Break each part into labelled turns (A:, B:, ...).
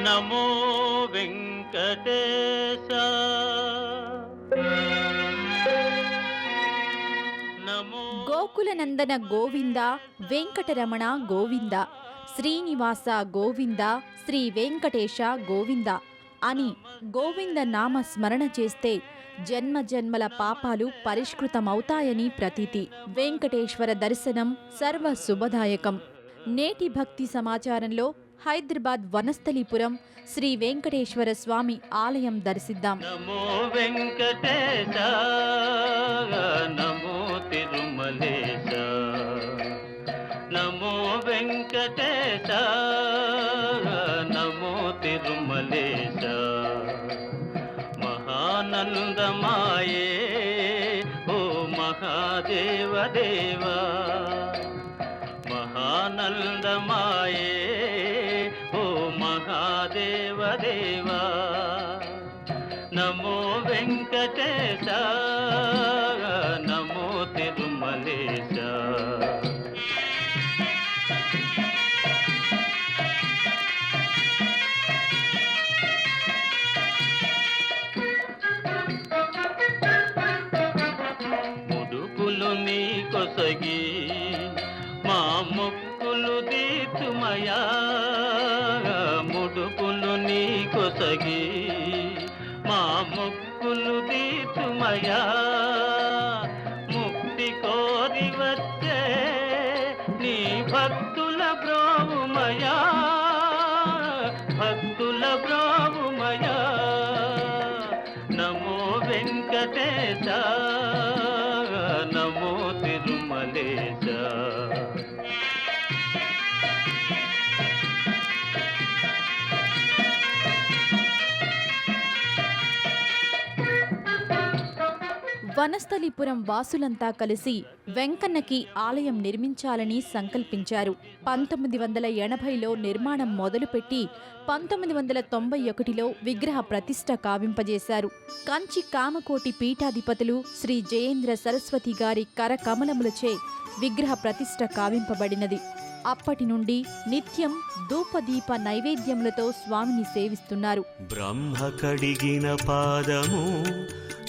A: నమో వెంకటేశ నమో
B: గోకులనందన గోవింద వెంకటరమణ గోవింద శ్రీనివాస గోవింద శ్రీ వెంకటేశ గోవింద అని గోవింద నామ స్మరణ చేస్తే జన్మ జన్మల పాపాలు పరిష్కృతమవుతాయని ప్రతీతి. వెంకటేశ్వర దర్శనం సర్వ శుభదాయకం. నేటి భక్తి సమాచారంలో హైదరాబాద్ వనస్థలిపురం శ్రీ వెంకటేశ్వర స్వామి ఆలయం దర్శిద్దాం.
A: నమో వెంకటేశ నమో తిరుమలేశ నమో వెంకటేశ నమో తిరుమలేశ మహానందమాయే ఓ మహాదేవ దేవా మహానందమాయే ఓ మహాదేవ దేవా నమో వెంకటేశ నమో తిరుమలేశ ముడుపులు నీ కొసగి మా మొక్కులు దీతుమయా ముడుపులు నీ కొసగి మా మొక్కులు దీతుమయా ముక్తి కోరి వచ్చే నీ భక్తుల బ్రోవుమయా భక్తుల బ్రోవుమయా నమో వెంకటేశ నమో తిరుమలేశ
B: వనస్థలిపురం వాసులంతా కలిసి వెంకన్నకి ఆలయం నిర్మించాలని సంకల్పించారు. 1980లో నిర్మాణం మొదలుపెట్టి 1991లో విగ్రహ ప్రతిష్ఠ కావింపజేశారు. కంచి కామకోటి పీఠాధిపతులు శ్రీ జయేంద్ర సరస్వతి గారి కరకమలములచే విగ్రహ ప్రతిష్ఠ కావింపబడినది. అప్పటి నుండి నిత్యం ధూపదీప నైవేద్యములతో స్వామిని సేవిస్తున్నారు.
C: బ్రహ్మ కడిగిన పాదము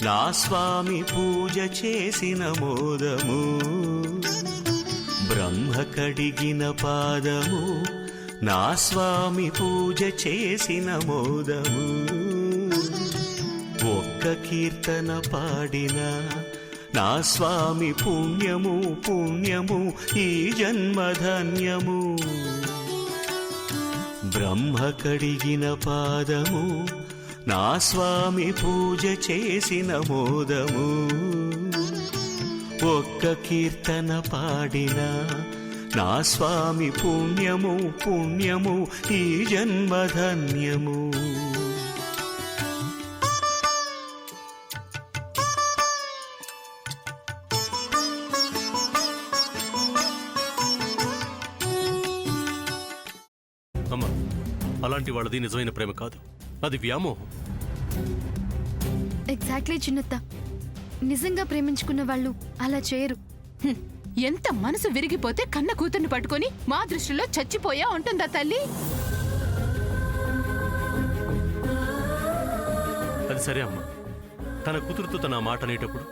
C: నా స్వామి పూజ చేసిన మోదము బ్రహ్మ కడిగిన పాదము నా స్వామి పూజ చేసిన మోదము ఒక్క కీర్తన పాడిన నా స్వామి పుణ్యము పుణ్యము ఈ జన్మధన్యము బ్రహ్మ కడిగిన పాదము నా స్వామి పూజ చేసిన మోదము ఒక్క కీర్తన పాడిన నా స్వామి పుణ్యము పుణ్యము ఈ జన్మధన్యము.
D: అమ్మా, అలాంటి వాళ్ళది నిజమైన ప్రేమ కాదు, అది వ్యామోహం.
E: ఎగ్జాక్ట్లీ చిన్నత్త, నిజంగా ప్రేమించుకున్న వాళ్ళు అలా చేయరు.
F: ఎంత మనసు విరిగిపోతే కన్న కూతుర్ని పట్టుకొని మా దృష్టిలో చచ్చిపోయా ఉంటుందా తల్లి?
D: అది సరే అమ్మా, తన కూతురుతో తన మాట అనేటప్పుడు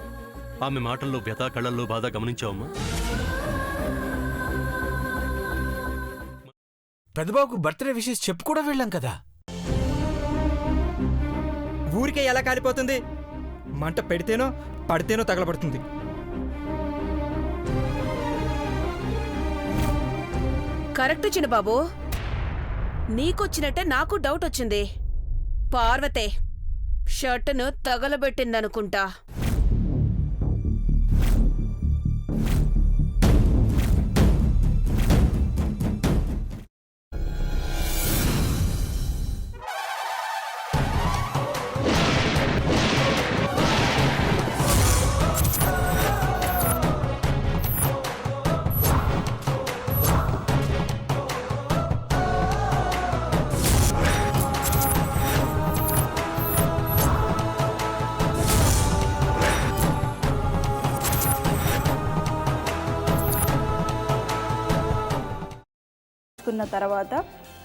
D: ఆమె మాటల్లో వ్యథా కళ్ళల్లో బాధ గమనించావమ్మా?
G: పెద్దబాబుకు బర్త్డే విషెస్ చెప్పు కూడా వెళ్ళాం కదా.
H: ఊరికే ఎలా కాలిపోతుంది? మంట పెడితేనో పడితేనో తగలబడుతుంది.
I: కరెక్ట్ చిన్నబాబు, నీకొచ్చినట్టే నాకు డౌట్ వచ్చింది. పార్వతే షర్టును తగలబెట్టిందనుకుంటా.
J: తర్వాత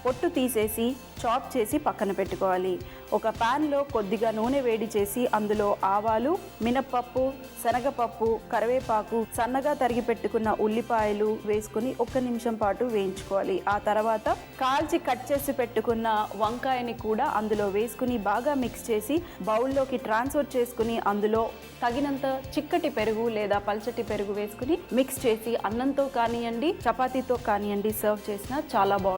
J: పొట్టు తీసేసి చాప్ చేసి పక్కన పెట్టుకోవాలి. ఒక ప్యాన్లో కొద్దిగా నూనె వేడి చేసి అందులో ఆవాలు, మినప్పప్పు, శనగపప్పు, కరివేపాకు, సన్నగా తరిగి పెట్టుకున్న ఉల్లిపాయలు వేసుకుని 1 నిమిషం పాటు వేయించుకోవాలి. ఆ తర్వాత కాల్చి కట్ చేసి పెట్టుకున్న వంకాయని కూడా అందులో వేసుకుని బాగా మిక్స్ చేసి బౌల్లోకి ట్రాన్స్ఫర్ చేసుకుని అందులో తగినంత చిక్కటి పెరుగు లేదా పల్చటి పెరుగు వేసుకుని మిక్స్ చేసి అన్నంతో కానివ్వండి, చపాతీతో కానివ్వండి సర్వ్ చేసినా చాలా బాగుంటుంది.